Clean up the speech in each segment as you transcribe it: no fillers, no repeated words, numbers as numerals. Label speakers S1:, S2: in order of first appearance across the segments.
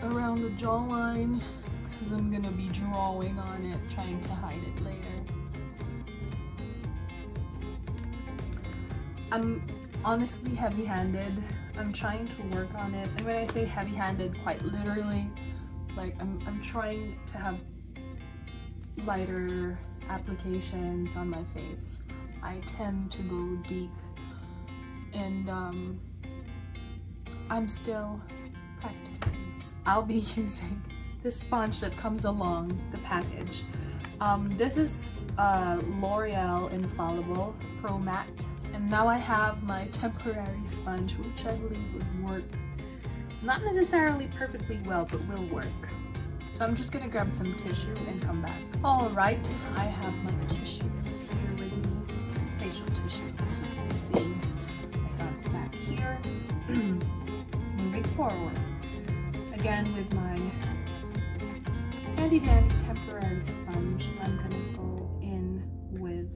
S1: around the jawline because I'm gonna be drawing on it, trying to hide it later. I'm honestly heavy-handed. I'm trying to work on it, and when I say heavy-handed, quite literally, like I'm trying to have lighter applications on my face. I tend to go deep, and I'm still practicing. I'll be using this sponge that comes along the package. This is L'Oreal Infallible Pro Matte, and now I have my temporary sponge, which I believe would work not necessarily perfectly well, but will work. So I'm just gonna grab some tissue and come back. All right, I have my tissues here with me, facial tissue, as you can see. I got it back here. Moving forward, again with my handy dandy temporary sponge, I'm gonna go in with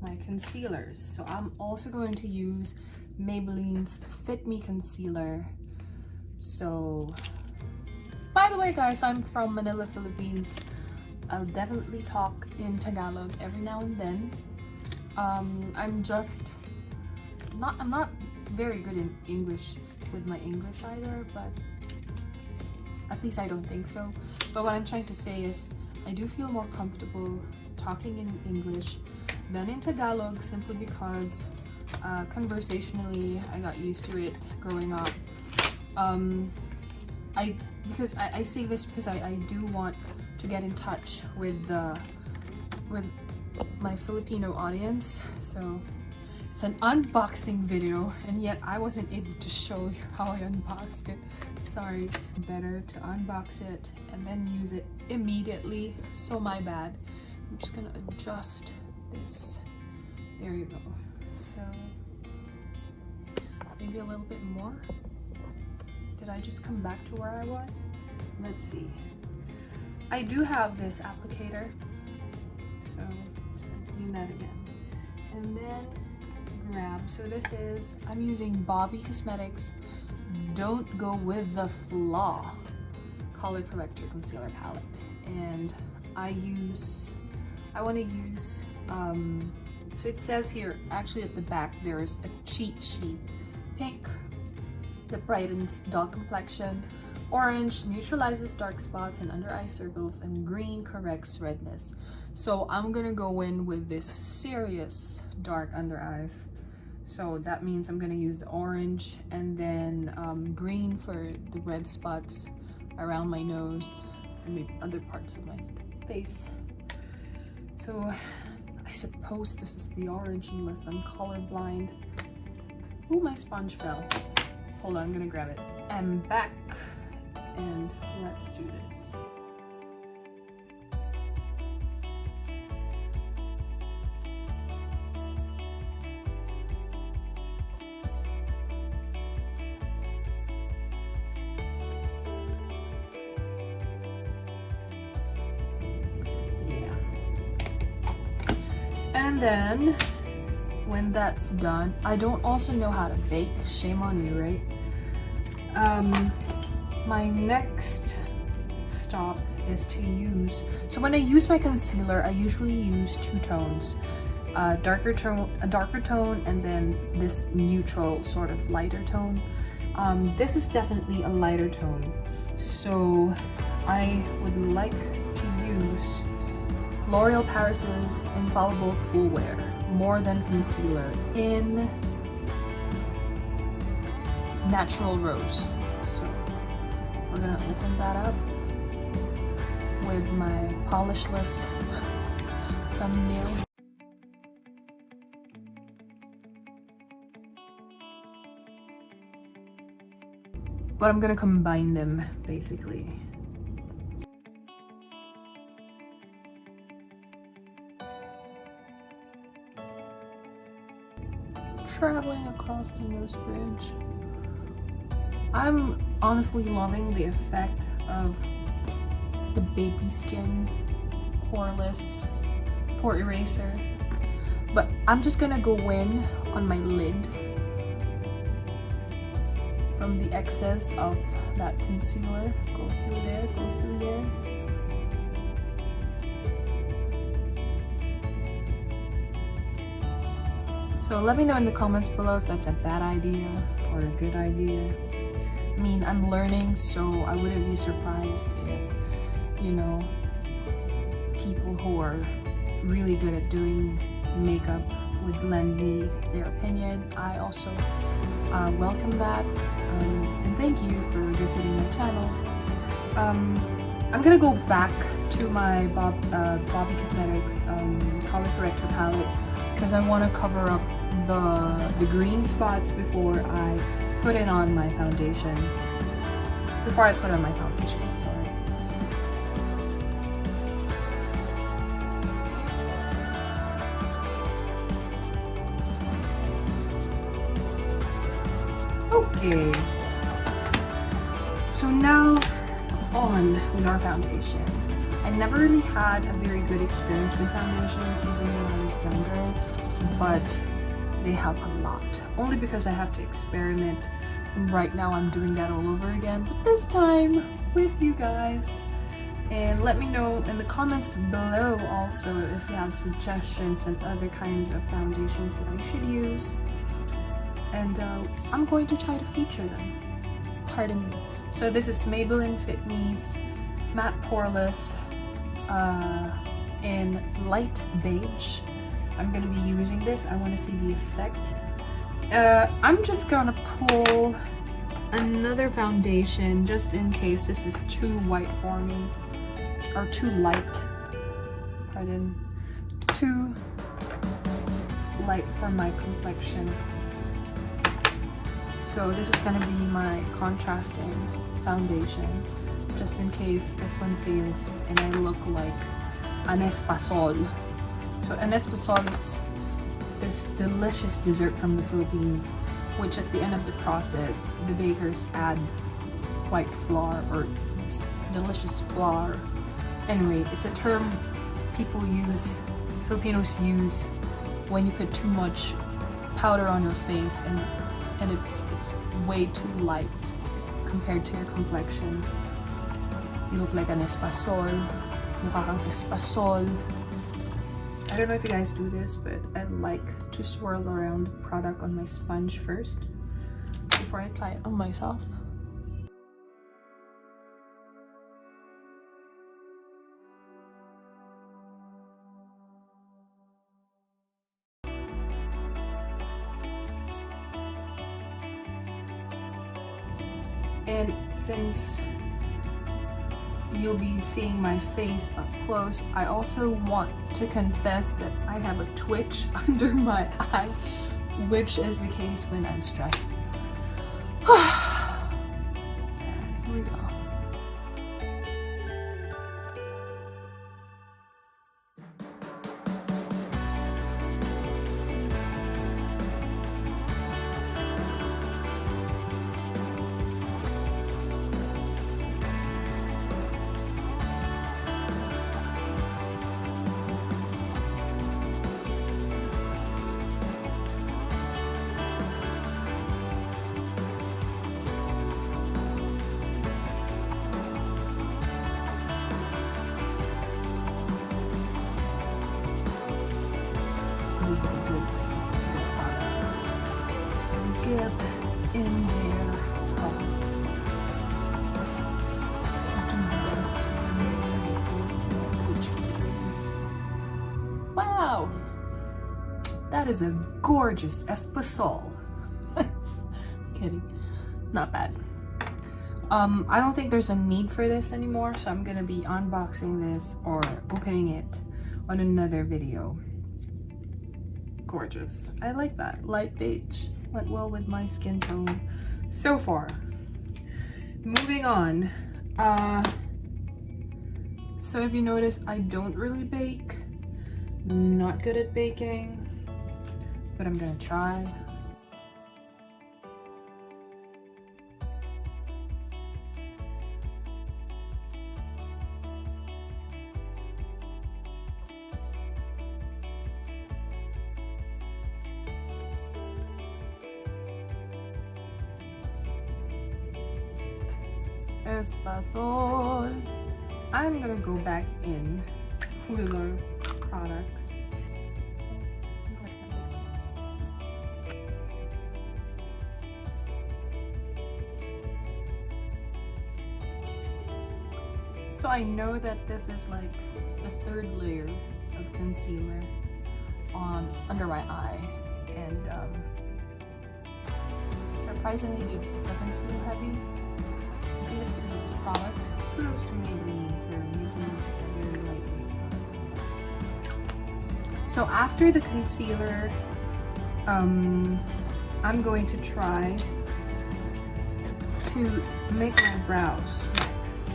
S1: my concealers. So I'm also going to use Maybelline's Fit Me Concealer. So, by the way guys, I'm from Manila, Philippines. I'll definitely talk in Tagalog every now and then. I'm not very good in English with my English either, but at least I don't think so. But what I'm trying to say is I do feel more comfortable talking in English than in Tagalog, simply because conversationally I got used to it growing up. I say this because I do want to get in touch with my Filipino audience. So it's an unboxing video, and yet I wasn't able to show you how I unboxed it. Sorry. Better to unbox it and then use it immediately, so my bad. I'm just gonna adjust this. There you go. So maybe a little bit more. Did I just come back to where I was? Let's see. I do have this applicator, so I'm just gonna clean that again. And then grab, so this is, I'm using Bobbie Cosmetics Don't Go With The Flaw Color Corrector Concealer Palette. And I want to use, so it says here, actually at the back, there's a cheat sheet. Pink, that brightens dull complexion. Orange neutralizes dark spots and under eye circles, and green corrects redness. So I'm gonna go in with this serious dark under eyes. So that means I'm gonna use the orange, and then green for the red spots around my nose and maybe other parts of my face. So I suppose this is the orange unless I'm colorblind. Ooh, my sponge fell. Hold on, I'm gonna grab it. I'm back, and let's do this. Yeah. And then when that's done, I don't also know how to bake. Shame on you, right? My next stop is to use, so when I use my concealer, I usually use two tones, a darker tone, and then this neutral sort of lighter tone. This is definitely a lighter tone, so I would like to use L'Oreal Paris's Infallible Full Wear More Than Concealer in Natural Rose. So we're gonna open that up with my polishless thumbnail. But I'm gonna combine them basically. Traveling across the nose bridge. I'm honestly loving the effect of the baby skin poreless pore eraser, but I'm just gonna go in on my lid from the excess of that concealer. Go through there, go through there. So let me know in the comments below if that's a bad idea or a good idea. I mean, I'm learning, so I wouldn't be surprised if, you know, people who are really good at doing makeup would lend me their opinion. I also welcome that, and thank you for visiting my channel. I'm gonna go back to my Bobbie Cosmetics Color Corrector palette because I want to cover up the green spots before I put it on my foundation. Before I put on my foundation, sorry. Okay, so now on with our foundation. I never really had a very good experience with foundation even when I was younger, but they help a lot. Only because I have to experiment. And right now I'm doing that all over again, but this time with you guys. And let me know in the comments below also if you have suggestions and other kinds of foundations that I should use. And I'm going to try to feature them. Pardon me. So this is Maybelline Fit Me's Matte Poreless in light beige. I'm gonna be using this. I want to see the effect. I'm just gonna pull another foundation just in case this is too white for me, or too light. Pardon. Too light for my complexion. So this is gonna be my contrasting foundation, just in case this one fails and I look like an espasol. So an espasol is this delicious dessert from the Philippines, which at the end of the process, the bakers add white flour or this delicious flour. Anyway, it's a term people use, Filipinos use, when you put too much powder on your face and it's way too light compared to your complexion. You look like an espasol. Mukha kang espasol. I don't know if you guys do this, but I like to swirl around the product on my sponge first before I apply it on myself. And since you'll be seeing my face up close, I also want to confess that I have a twitch under my eye, which is the case when I'm stressed. Here we go. This is a good thing. It's a good product. So get in there. Do my best to remove this little. Wow! That is a gorgeous espasol. Kidding. Not bad. I don't think there's a need for this anymore, so I'm gonna be unboxing this or opening it on another video. Gorgeous. I like that. Light beige. Went well with my skin tone so far. Moving on. So if you notice, I don't really bake. Not good at baking, but I'm gonna try. Espasol. I'm gonna go back in with our product. So I know that this is like the third layer of concealer on under my eye, and surprisingly it doesn't feel heavy. I think it's because of the product. Kudos to Maybelline for making it a very lightweight product. So after the concealer, I'm going to try to make my brows next.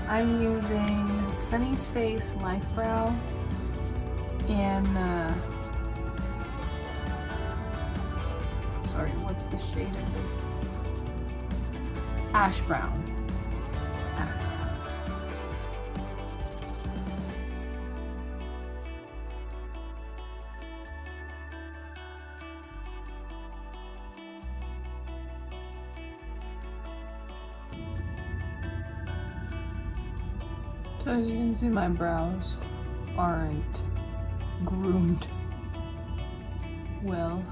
S1: I'm using Sunnies Face Life Brow and sorry, what's the shade of this? Ash Brown. So as you can see, my brows aren't groomed well,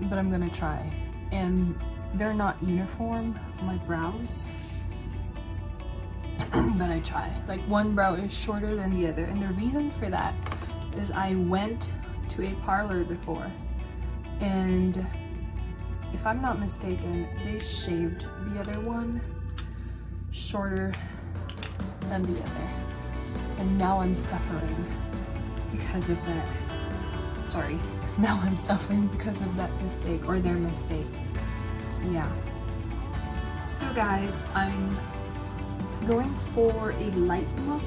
S1: but I'm gonna try. And they're not uniform, my brows, but I try. Like one brow is shorter than the other, and the reason for that is I went to a parlor before, and if I'm not mistaken, they shaved the other one shorter than the other, and now I'm suffering because of that. Sorry, now I'm suffering because of that mistake, or their mistake. Yeah. So guys, I'm going for a light look